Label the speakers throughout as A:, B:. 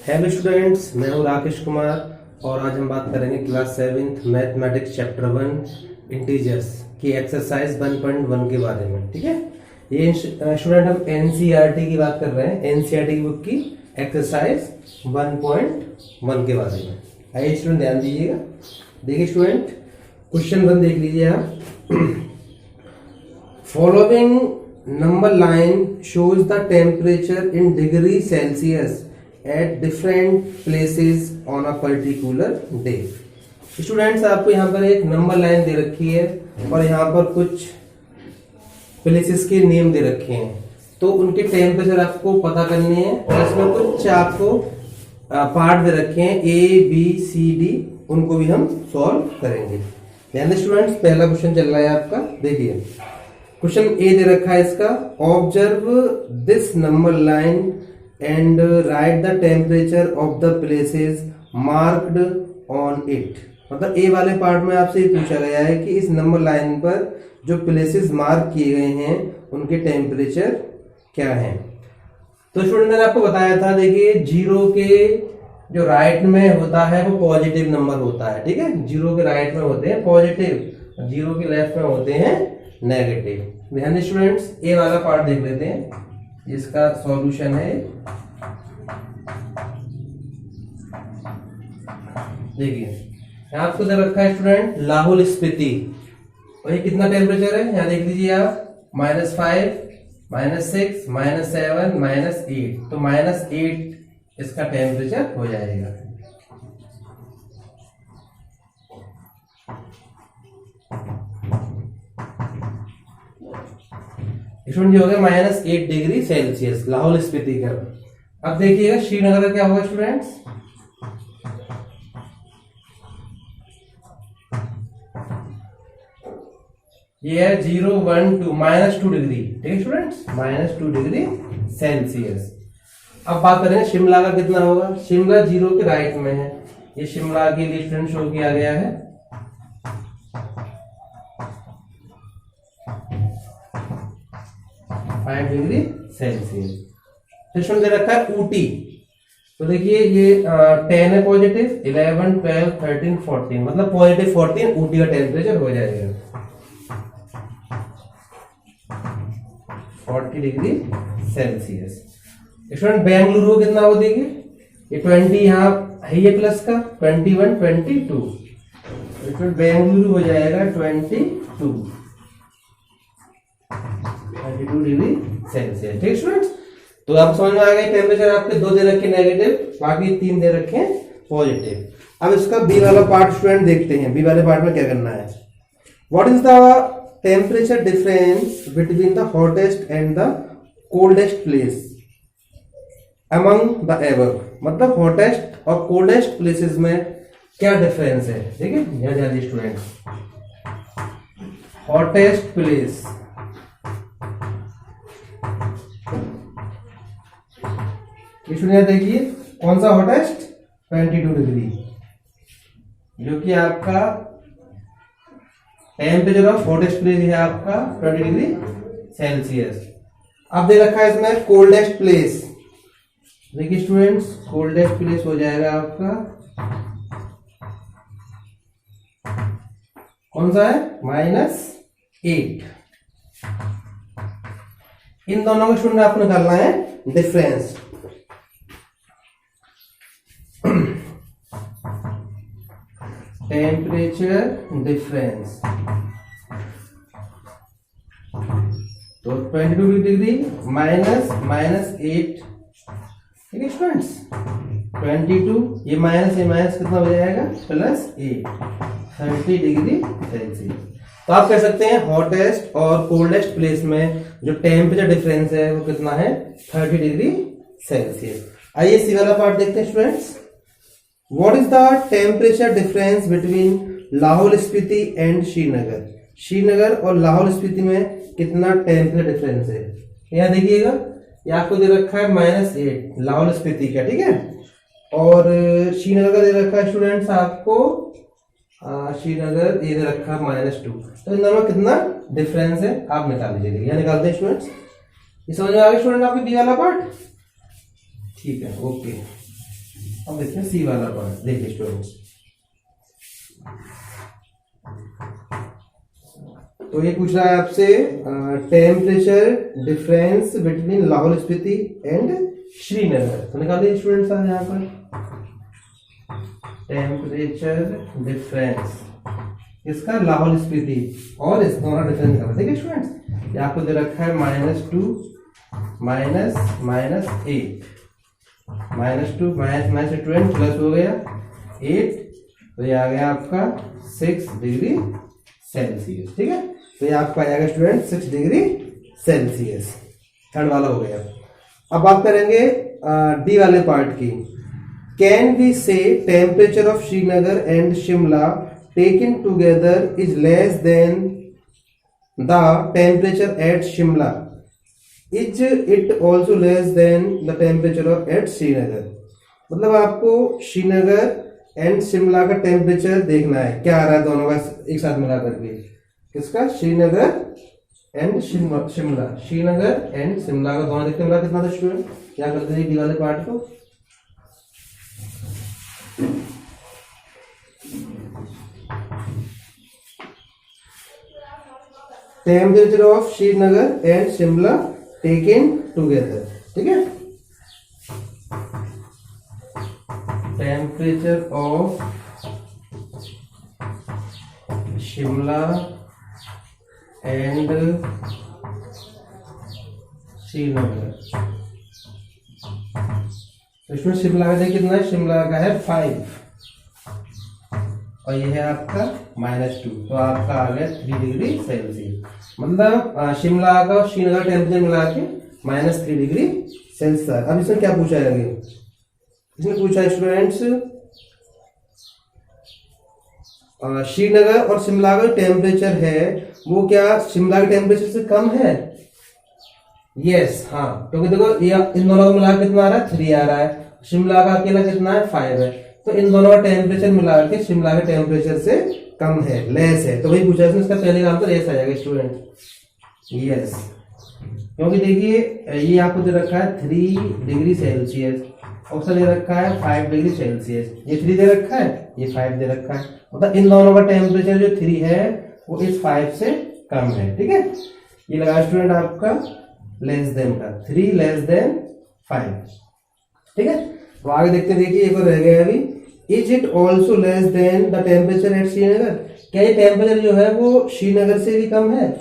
A: Hello students, मैं हूं राकेश कुमार और आज हम बात करेंगे class 7th mathematics chapter 1 integers की एक्सरसाइज 1.1 के बारे में। ठीक है, ये स्टूडेंट हम एनसीईआरटी की बात कर रहे हैं, एनसीईआरटी की बुक की एक्सरसाइज 1.1 के बारे में। आइए स्टूडेंट ध्यान दीजिएगा। देखिए स्टूडेंट, क्वेश्चन 1 देख लीजिए आप। Following number line shows the temperature in degree Celsius at different places on a particular day। Students, आपको यहाँ पर एक नंबर लाइन दे रखी है और यहाँ पर कुछ प्लेसेस के नेम दे रखे हैं, तो उनके टेम्परेचर आपको पता करने हैं और इसमें कुछ आपको पार्ट दे रखे हैं ए बी सी डी, उनको भी हम सॉल्व करेंगे। ध्यान दें स्टूडेंट्स, पहला क्वेश्चन चल रहा है आपका। देखिए क्वेश्चन ए दे रखा है इसका, observe this number line and right the temperature of the places marked on it. मतलब ए वाले पार्ट में आपसे ये पूछा गया है कि इस नंबर लाइन पर जो प्लेसेस मार्क किए गए हैं उनके टेम्परेचर क्या हैं। तो स्टूडेंट मैंने आपको बताया था, देखिए जीरो के जो राइट में होता है वो पॉजिटिव नंबर होता है। ठीक है, जीरो के राइट में होते हैं पॉजिटिव, जीरो के लेफ्ट में होते हैं नेगेटिव। ध्यान दें स्टूडेंट्स, ए वाला पार्ट देख लेते हैं, इसका सॉल्यूशन है। देखिए आपको दे रखा है स्टूडेंट लाहौल स्पीति, और ये कितना टेम्परेचर है यहाँ देख लीजिए आप, -5, -6, -7, -8, तो -8 इसका टेम्परेचर हो जाएगा। स्टूडेंट ये हो गया -8 डिग्री सेल्सियस लाहौल स्पीति का। अब देखिएगा श्रीनगर का क्या होगा स्टूडेंट्स, ये है 0, 1, 2 -2 डिग्री। ठीक है स्टूडेंट्स, -2 डिग्री सेल्सियस। अब बात करें शिमला का कितना होगा। शिमला जीरो के राइट में है, ये शिमला के लिए स्टूडेंट शो किया गया है। Degree Celsius. सिस्टम दे रखा है ऊटी, तो देखिए ये 10 है पॉजिटिव, 11, 12, 13, 14, मतलब पॉजिटिव 14 ऊटी का टेम्परेचर हो जाएगा 40 डिग्री सेल्सियस। स्टूडेंट बेंगलुरु कितना हो, देखिए ये 20 यहाँ है ये प्लस का, 21, 22, स्टूडेंट बेंगलुरु हो जाएगा 22 डिग्री सेल्सियस। ठीक स्टूडेंट्स, तो आप समझ में आ गए टेम्परेचर आपके 2 दे रखे नेगेटिव, बाकी 3 दे रखे पॉजिटिव। अब इसका बी वाला पार्ट स्टूडेंट देखते हैं, बी वाले पार्ट में क्या करना है। What is the temperature difference between the hottest and the coldest place among the above. मतलब हॉटेस्ट और कोल्डेस्ट प्लेसेस में क्या डिफरेंस है। ठीक है, यहां ध्यान स्टूडेंट, हॉटेस्ट प्लेस देखिए कौन सा हॉटेस्ट, 22 डिग्री, जो कि आपका टेम्परेचर ऑफ हॉटेस्ट प्लेस है आपका 20 डिग्री सेल्सियस। अब दे रखा है इसमें कोल्डेस्ट प्लेस। देखिए स्टूडेंट्स, कोल्डेस्ट प्लेस हो जाएगा आपका कौन सा है, -8। इन दोनों को स्टूडेंट आपको निकालना है डिफरेंस। टेम्परेचर डिफरेंस, तो 22 डिग्री -8। ठीक है स्टूडेंट्स, 22, ये माइनस कितना हो जाएगा, +8, 30 डिग्री सेल्सियस। तो आप कह सकते हैं हॉटेस्ट और कोल्डेस्ट प्लेस में जो टेम्परेचर डिफरेंस है वो कितना है, 30 डिग्री सेल्सियस। आइए सी वाला पार्ट देखते हैं students. What is the temperature difference between Lahaul Spiti and Srinagar. Srinagar और लाहौल स्पीति में कितना टेम्परेचर डिफरेंस है। यहाँ देखिएगा, ये आपको दे रखा है -8 लाहौल स्पीति का। ठीक है, और श्रीनगर का दे रखा है स्टूडेंट्स आपको, श्रीनगर ये दे रखा है -2। तो इन दोनों कितना डिफरेंस है आप निकाल लीजिएगा। यहाँ निकालते हैं स्टूडेंट्स, ये समझ में आ गया स्टूडेंट आपके बी वाला पार्ट। ठीक है, ओके। अब देखते हैं सी वाला पार्ट। देखिए स्टूडेंट्स, तो ये पूछ रहा है आपसे temperature difference between Lahaul Spiti and Srinagar. तो निकालिए स्टूडेंट्स यहाँ पर टेम्परेचर डिफरेंस इसका लाहौल स्पीति और इस दोनों डिफरेंस निकालना। ठीक है स्टूडेंट्स, ये आपको दे रखा है -2 -8 -2 माइनस स्टूडेंट प्लस हो गया 8, तो ये आ गया आपका 6 डिग्री सेल्सियस। ठीक है, तो ये आपका आएगा स्टूडेंट 6 डिग्री सेल्सियस। थर्ड वाला हो गया। अब बात करेंगे डी वाले पार्ट की। Can we say temperature of Srinagar and Shimla taken together is less than the temperature at Shimla, is it also less than the temperature of at Srinagar. मतलब आपको श्रीनगर एंड शिमला का टेम्परेचर देखना है, क्या आ रहा है दोनों का एक साथ मिला करके। किसका? श्रीनगर एंड शिमला। श्रीनगर एंड शिमला का दोनों देखते मिला कितना था स्टूडेंट? क्या करते हैं डी वाले पार्ट को, temperature of Srinagar and Shimla taken together. ठीक है, temperature of Shimla and Srinagar. इसमें शिमला का देखिए कितना है, शिमला का है 5 और ये है आपका -2, तो आपका आ गया 3 डिग्री सेल्सियस। मतलब शिमला का और श्रीनगर टेम्परेचर मिला के -3 डिग्री सेल्सियस। अब इसमें क्या पूछा है आगे? इसमें पूछा है स्टूडेंट्स श्रीनगर और शिमला का टेम्परेचर है वो क्या शिमला के टेम्परेचर से कम है? यस, हाँ, क्योंकि देखो ये इन दोनों को मिला कितना आ रहा है 3 आ रहा है, शिमला का अकेला कितना है 5 है, तो इन दोनों का टेम्परेचर मिला के शिमला के टेम्परेचर से कम है, लेस है, तो वही पूछा है। इसका पहले का आंसर यस आ जाएगा स्टूडेंट, यस। क्योंकि देखिए ये आपको दे रखा है 3 डिग्री सेल्सियस, ऑप्शन दे रखा है 5 डिग्री सेल्सियस, ये 3 दे रखा है, ये 5 दे रखा है, मतलब इन दोनों का टेम्परेचर जो 3 है वो इस 5 से कम है। ठीक है, ये लगा स्टूडेंट आपका लेस देन का 3 लेस देन 5। ठीक है, तो आगे देखते देखिए एक और रह गया अभी, is it also less than the temperature eight Srinagar. क्या ये टेम्परेचर जो है वो श्रीनगर से भी कम है?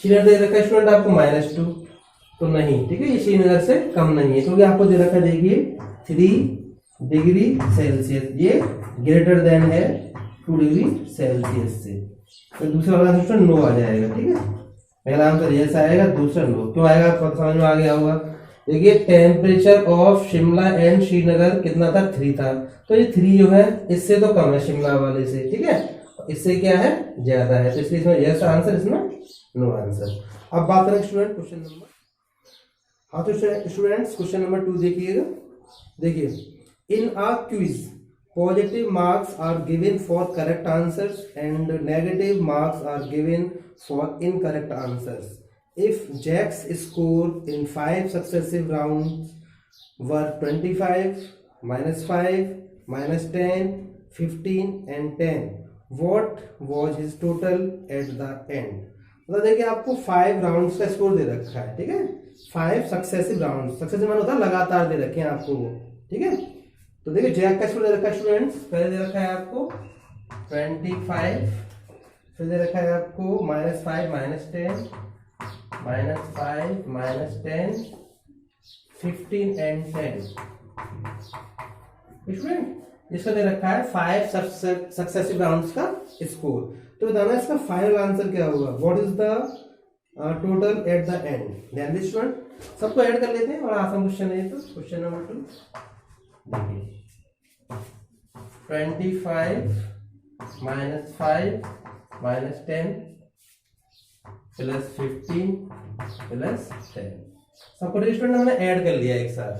A: श्रीनगर दे रखा है स्टूडेंट आपको -2, तो नहीं, ठीक है, ये श्रीनगर से कम नहीं है, क्योंकि आपको दे रखा है देखिए 3 डिग्री सेल्सियस, ये ग्रेटर देन है 2 डिग्री सेल्सियस से, तो दूसरा वाला आंसर नो आ जाएगा। ठीक है, पहला आंसर यस आएगा, दूसरा नो। क्यों आएगा आपको समझ में आ गया होगा। देखिए temperature of Shimla and Srinagar कितना था 3 था, तो ये 3 जो है इससे तो कम है शिमला वाले से। ठीक है, इससे क्या है ज्यादा है, तो इसलिए इसमें यस आंसर, इसमें नो आंसर। अब बात करें स्टूडेंट क्वेश्चन नंबर, हाँ तो स्टूडेंट्स क्वेश्चन नंबर 2 देखिएगा। देखिए in a quiz positive marks are given for correct answers and negative marks are given for incorrect answers. If Jack's score in 5 successive rounds were 25, -5, -10, 15 and 10, what was his total at the end? मतलब देखिए आपको 5 rounds का score दे रखा है। ठीक है, 5 successive round, successive मतलब होता है लगातार दे रखे हैं आपको वो। ठीक है, तो देखिए जैक का स्कोर दे रखा है स्टूडेंट्स, पहले दे रखा है आपको 25, फिर दे रखा है आपको -5, -10, -5, -10, 15 एंड 10। स्टूडेंट इसका दे रखा है 5 सक्सेसिव राउंड्स का स्कोर, तो बताना इसका फाइनल आंसर क्या होगा, what is the total at the end. ध्यान दीजिए स्टूडेंट, सबको ऐड कर लेते हैं, बड़ा आसान क्वेश्चन है। तो क्वेश्चन नंबर 2 देखिए 25 -5 -10 +15 +10, सबको स्टूडेंट हमने ऐड कर लिया एक साथ।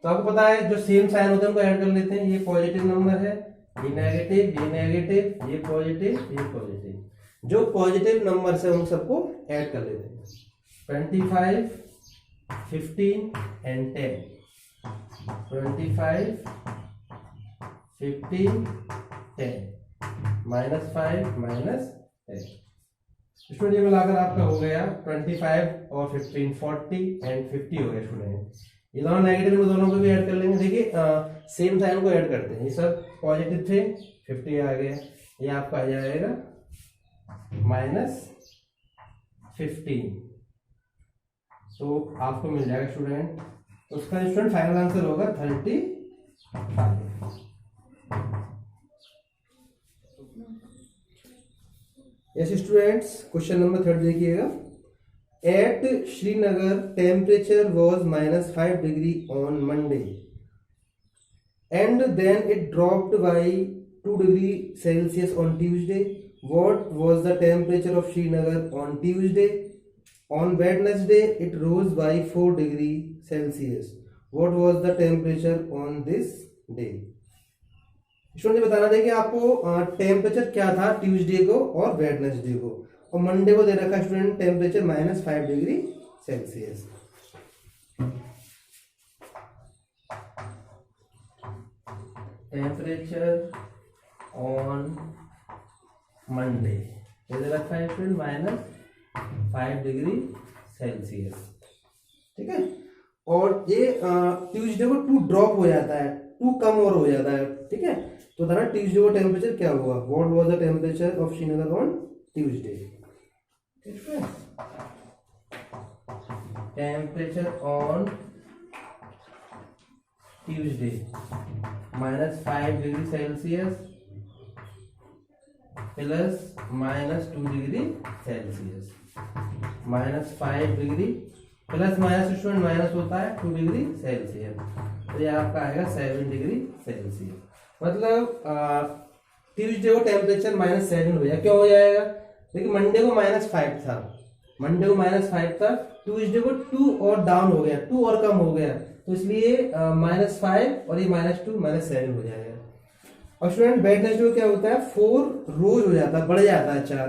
A: तो आपको पता है जो सेम साइन होते हैं उनको ऐड कर लेते हैं। ये पॉजिटिव नंबर है, ये नेगेटिव, ये नेगेटिव, ये पॉजिटिव, ये पॉजिटिव। जो पॉजिटिव नंबर है उन सबको ऐड कर लेते हैं। 25, 15 एंड 10, 25, 15 10 -5 -10। स्टूडेंट ये मिलाकर आपका हो गया 25 और 15 40 एंड 50 हो गया स्टूडेंट। ये दोनों नेगेटिव को दोनों को भी ऐड कर लेंगे। देखिए सेम साइन को ऐड करते हैं। ये सब पॉजिटिव थे, 50 आ गया, ये आपका आ जाएगा -15। तो आपको मिल जाएगा स्टूडेंट, तो उसका स्टूडेंट फाइनल आंसर होगा 35। यस स्टूडेंट्स, क्वेश्चन नंबर 3 देखिएगा। At Srinagar temperature was -5 degree on Monday and then it dropped by 2 degree Celsius on Tuesday. What was the temperature of Srinagar on Tuesday? On Wednesday, it rose by 4 degree Celsius. What was the temperature on this day? Student बताना था कि आपको temperature क्या था Tuesday को और Wednesday को, और मंडे को दे रखा है student temperature -5 degree Celsius. Temperature on Monday दे रखा है स्टूडेंट -5 डिग्री सेल्सियस, ठीक है। और ये ट्यूसडे को 2 ड्रॉप हो जाता है, 2 कम और हो जाता है, ठीक है। तो था ना ट्यूसडे को टेम्परेचर क्या हुआ? What was the temperature of Srinagar on Tuesday? Temperature on Tuesday -5 degree Celsius plus -2 degree Celsius. -5 degree plus minus student minus होता है 2 डिग्री सेल्सियस, तो ये आपका आएगा 7 डिग्री सेल्सियस। मतलब ट्यूसडे को टेम्परेचर -7 हो जाएगा। क्यों हो जाएगा? देखिए मंडे को -5 था, मंडे को -5 था, ट्यूसडे को 2 और डाउन हो गया, 2 और कम हो गया, तो इसलिए -5 और ये -2 -7 हो जाएगा। और स्टूडेंट वेडनेसडे को क्या होता है? 4 रोज हो जाता है, बढ़ जाता है 4,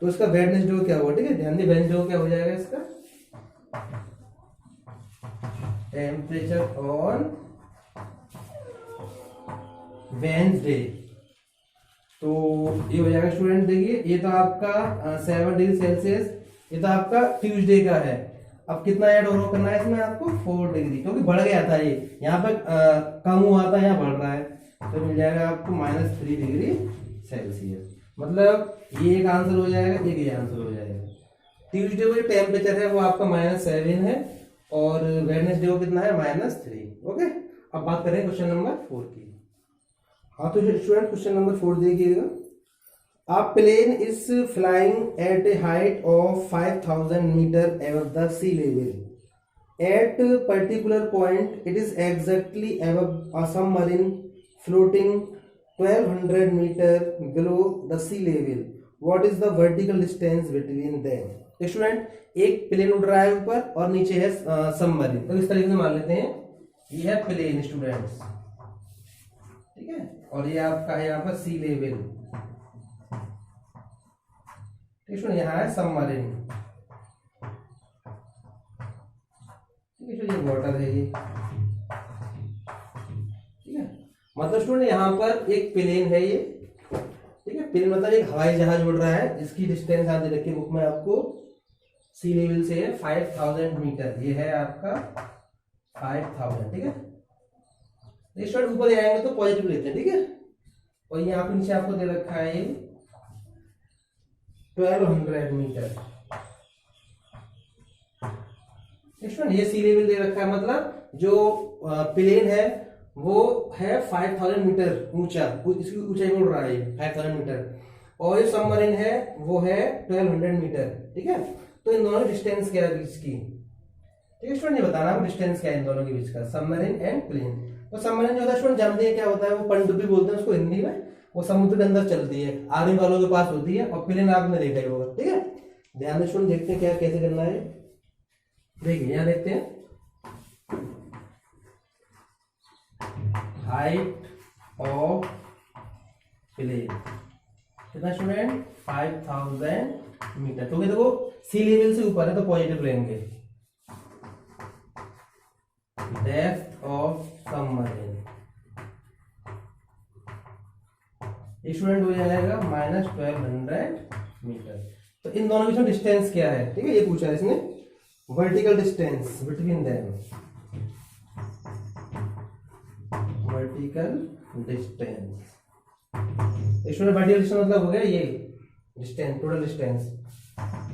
A: तो इसका वेडनेसडे को क्या होगा? ठीक है, ध्यान दिए, वेडनेसडे को क्या हो जाएगा इसका? टेम्परेचर ऑन वेडनेसडे, तो ये हो जाएगा स्टूडेंट। देखिए ये तो आपका 7 डिग्री सेल्सियस, ये तो आपका ट्यूसडे का है। अब कितना ऐड और करना है इसमें आपको? 4 डिग्री, क्योंकि बढ़ गया था ये, यहाँ पर कम हुआ था, यहाँ बढ़ रहा है, तो मिल जाएगा आपको -3 डिग्री सेल्सियस। मतलब ये एक आंसर हो जाएगा, एक ये आंसर हो जाएगा। ट्यूसडे को जो टेम्परेचर है वो आपका -7 है और वेडनेसडे को कितना है? -3। ओके, अब बात करें क्वेश्चन नंबर 4 की। हाँ तो स्टूडेंट क्वेश्चन नंबर 4 देखिएगा। A plane is flying at a height of 5000 meter above the sea level. At a particular point, it is exactly above a submarine floating 1200 meter below the sea level. What is the vertical distance between them? Student एक plane उड़ रहा है ऊपर और नीचे है submarine, तो इस तरीके से मान लेते हैं ये है प्लेन स्टूडेंट्स, ठीक है, और ये आपका है यहाँ पर सी लेवल, ठीक है, यहाँ है सबमरीन, ठीक है, ये वाटर है ये, ठीक है। मतलब स्टूडेंट यहाँ पर एक प्लेन है ये, ठीक है, प्लेन मतलब एक हवाई जहाज उड़ रहा है जिसकी डिस्टेंस आप दे रखी बुक में आपको, सी लेवल से है 5000 मीटर, ये है आपका 5000, ठीक है। स्टूडेंट ऊपर जाएंगे तो पॉजिटिव लेते हैं, ठीक है, और यहाँ पे नीचे आपको दे रखा है 1200 मीटर, ये सी लेवल दे रखा है, मतलब जो प्लेन है वो है 5000 मीटर ऊंचा, इसकी ऊंचाई उड़ रहा है 5000 मीटर, और जो सबमरीन है वो है 1200 मीटर, ठीक है। तो इन दोनों की डिस्टेंस क्या है बीच की, ठीक है स्टूडेंट, ये बताना आपको डिस्टेंस क्या है इन दोनों के बीच का, सबमरीन एंड प्लेन। तो सबमरीन जो होता है स्टूडेंट जानते हैं क्या होता है, वो पनडुब्बी बोलते हैं उसको हिंदी में, वो समुद्र के अंदर चलती है, आर्मी वालों के पास होती है, और प्लेन आपने देखा ही होगा, ठीक है। ध्यान से स्टूडेंट देखते हैं क्या कैसे करना है, देखिए यहाँ देखते हैं हाइट ऑफ प्लेन कितना स्टूडेंट 5000 मीटर, तो देखो सी लेवल से ऊपर है तो पॉजिटिव रहेंगे। डेप्थ ऑफ सबमरीन स्टूडेंट हो जाएगा -1200 मीटर। तो इन दोनों के बीच में डिस्टेंस क्या है, ठीक है, ये पूछा है इसने, vertical distance between them, vertical distance. Student vertical distance मतलब हो गया ये डिस्टेंस, टोटल डिस्टेंस।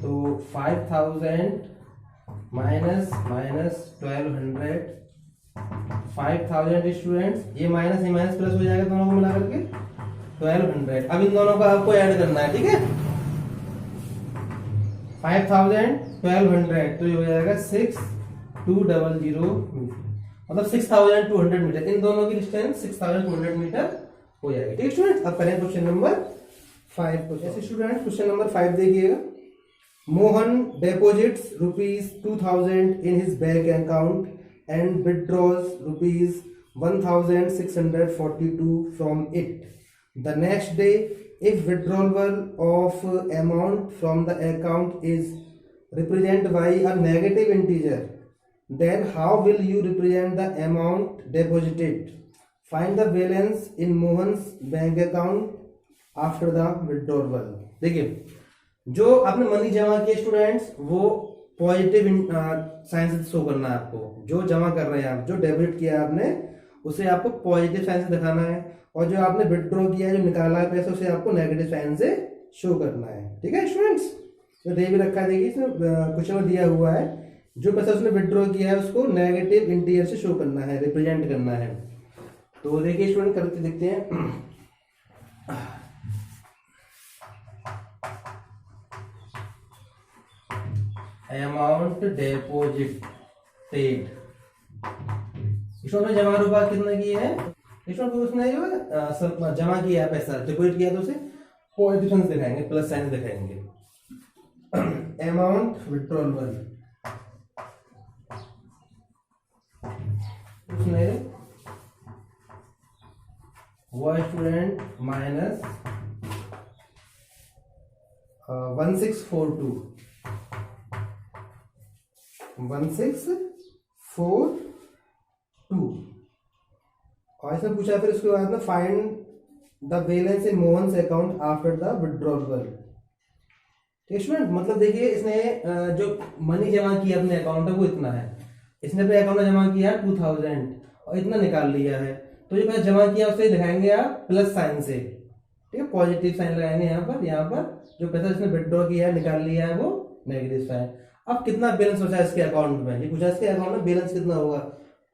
A: तो 5000 माइनस 1200, 5000 स्टूडेंट्स, ये माइनस प्लस हो जाएगा दोनों को मिला करके 1200। अब इन दोनों को आपको ऐड करना है, ठीक है, 5000 1200, तो ये हो जाएगा 6200 मतलब 6200 मीटर। इन दोनों की डिस्टेंस 6200 मीटर हो जाएगी, ठीक है स्टूडेंट। अब करें क्वेश्चन नंबर 5 को। जैसे स्टूडेंट क्वेश्चन नंबर 5 देखिएगा, Mohan deposits ₹2000 in his bank account and withdraws ₹1642 from it. The next day, if withdrawal of amount from the account is represented by a negative integer, then how will you represent the amount deposited? Find the balance in Mohan's bank account after the withdrawal. देखिए, जो आपने money जमा किया students, वो positive sign से show करना है आपको। जो जमा कर रहे हैं आप, जो डेबिट किया आपने, उसे आपको पॉजिटिव साइन से दिखाना है, और जो आपने विड्रॉ किया है, जो निकाला है पैसा, उसे आपको नेगेटिव साइन से शो करना है, ठीक है स्टूडेंट्स। तो दे भी रखा है, देखिए इसमें क्वेश्चन में दिया हुआ है, जो पैसा उसने विड्रॉ किया है उसको नेगेटिव इंटीजर से शो करना है, रिप्रेजेंट करना है। तो देखिए स्टूडेंट करके देखते हैं। अमाउंट डेपोजिटेड, इसमें जमा रुपया कितना की है, इसमें उसने जो जमा किया पैसा, डिपोजिट किया, तो उसे पॉजिटिव साइन दिखाएंगे, प्लस साइन दिखाएंगे। अमाउंट विड्रॉवल, उसने वो स्टूडेंट माइनस 1642 और इसमें पूछा फिर उसके बाद में find the balance in Mohan's account after the withdrawal. ठीक स्टूडेंट, मतलब देखिए इसने जो मनी जमा किया अपने अकाउंट में वो इतना है, इसने अपने अकाउंट में जमा किया 2000 और इतना निकाल लिया है, तो जो पैसा जमा किया उसे दिखाएंगे आप प्लस साइन से, ठीक है, पॉजिटिव साइन लगाएंगे यहाँ पर जो पैसा इसने विड्रॉ किया है, निकाल लिया है, वो नेगेटिव साइन। अब कितना बैलेंस बचा है इसके अकाउंट में, ये पूछा इसके अकाउंट में बैलेंस कितना होगा,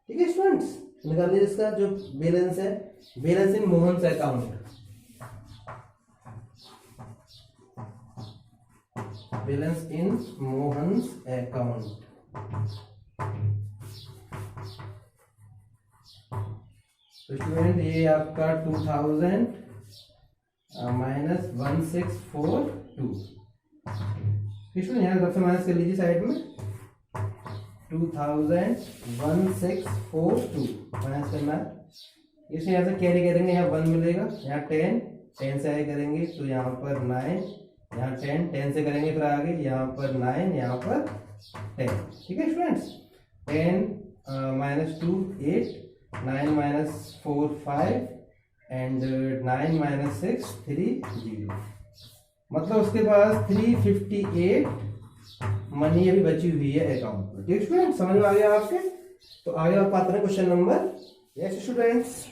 A: ठीक है स्टूडेंट्स, निकाल लीजिए इसका जो बैलेंस है, बैलेंस इन मोहन्स अकाउंट, बैलेंस इन मोहन्स अकाउंट। तो स्टूडेंट ये आपका 2000 माइनस 1642, स्टूडेंट यहाँ सबसे माइनस कर लीजिए साइड में, 2000 माइनस करना है, इसे यहाँ से कैरी करेंगे, यहाँ 1 मिलेगा, यहाँ 10 से आगे करेंगे तो यहाँ पर 9, यहाँ 10 से करेंगे फिर आगे, यहाँ पर 9, यहाँ पर 10, ठीक है students. 10 minus 2 8, 9 minus 4 5 and 9 minus 6 3 0, मतलब उसके पास 358 मनी अभी बची हुई है अकाउंट में, ठीक स्टूडेंट, समझ में आ गया आपके। तो आगे आप पाते हैं question number, yes students,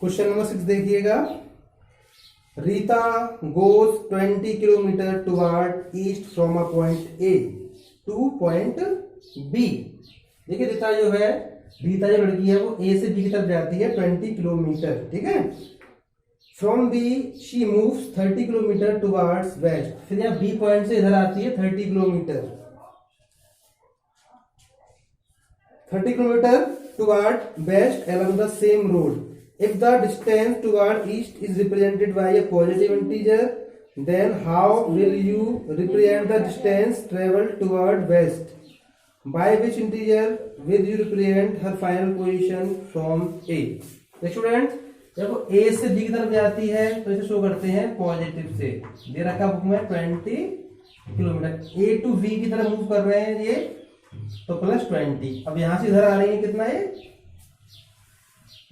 A: question number 6 देखिएगा। Rita goes 20 kilometre toward east from a point A to point B. देखिए रीता जो लड़की है वो ए से बी की तरफ जाती है 20 किलोमीटर, ठीक है। From B she moves 30 kilometre towards west, फिर यहाँ बी पॉइंट से इधर आती है 30 kilometre toward west along the same road. If the distance toward east is represented by a positive integer, then how will you represent the distance traveled toward west? By which integer will you represent her final position from A? Student जब वो A से B की तरफ जाती है तो इसे show करते हैं पॉजिटिव से, दे रखा बुक में 20 किलोमीटर, A टू B की तरफ मूव कर रहे हैं ये, तो प्लस 20। अब यहां से इधर आ रही है कितना,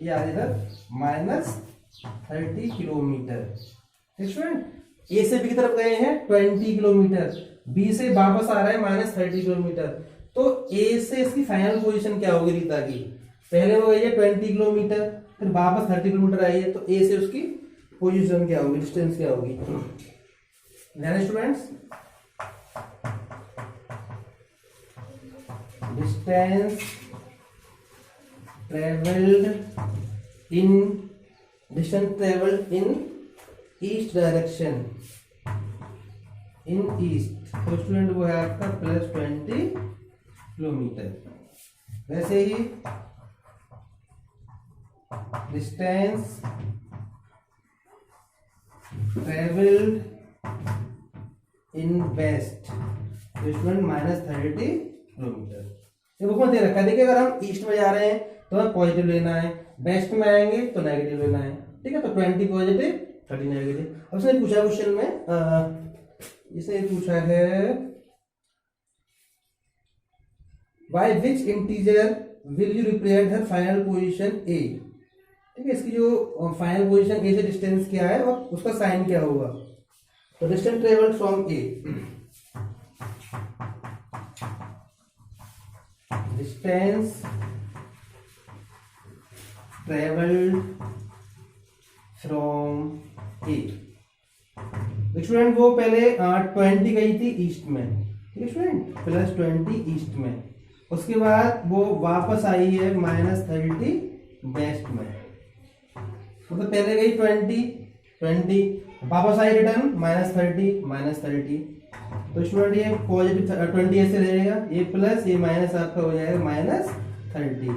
A: ये आ इधर माइनस 30 किलोमीटर, स्टूडेंट ए से बी की तरफ गए हैं 20 किलोमीटर, बी से वापस आ रहा है -30 किलोमीटर, तो ए से इसकी फाइनल पोजीशन क्या होगी रीता की? पहले वो गई है 20 किलोमीटर, फिर वापस 30 किलोमीटर आई है, तो ए से उसकी पोजीशन क्या होगी, डिस्टेंस क्या होगी? Students distance travelled in east direction, in east, तो स्टूडेंट वो है आपका +20 किलोमीटर। वैसे ही डिस्टेंस ट्रेवल्ड इन वेस्ट, तो स्टूडेंट -30 किलोमीटर। ये बुक में दे रखा है, देखिए अगर हम ईस्ट में जा रहे हैं तो हमें पॉजिटिव लेना है, वेस्ट में आएंगे तो नेगेटिव लेना है, ठीक है। तो 20 पॉजिटिव 30 नेगेटिव। अब उसने पूछा क्वेश्चन में, इसे पूछा है by which integer will you represent her final position A, ठीक है। इसकी जो फाइनल पोजीशन ए से डिस्टेंस क्या है और उसका साइन क्या होगा? तो distance travelled from A, distance travelled from A, student वो पहले 20 गई थी ईस्ट में, ठीक है स्टूडेंट, +20 ईस्ट में, उसके बाद वो वापस आई है -30 वेस्ट में, मतलब तो पहले गई 20 वापस आई रिटर्न -30, तो स्टूडेंट ये पॉजिटिव 20 ऐसे रहेगा, ये प्लस ये माइनस आपका हो जाएगा -30,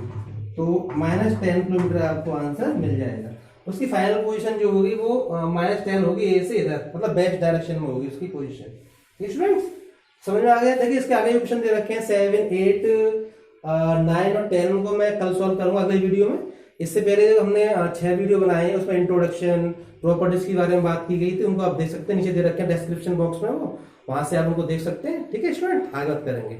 A: तो -10 किलोमीटर आपको आंसर मिल जाएगा। उसकी फाइनल पोजीशन जो होगी वो -10 होगी ए से इधर, मतलब वेस्ट डायरेक्शन में होगी उसकी पोजीशन। स्टूडेंट्स समझ में आ गया? देखिए इसके आगे क्वेश्चन दे रखे हैं 7, 8, 9 और 10, उनको मैं कल सॉल्व करूंगा अगले वीडियो में। इससे पहले जो हमने 6 वीडियो बनाए हैं उसमें इंट्रोडक्शन, प्रॉपर्टीज के बारे में बात की गई थी, उनको आप देख सकते हैं, नीचे दे रखे हैं डिस्क्रिप्शन बॉक्स में, वो वहां से आप उनको देख सकते हैं, ठीक है स्टूडेंट। आगे बात करेंगे।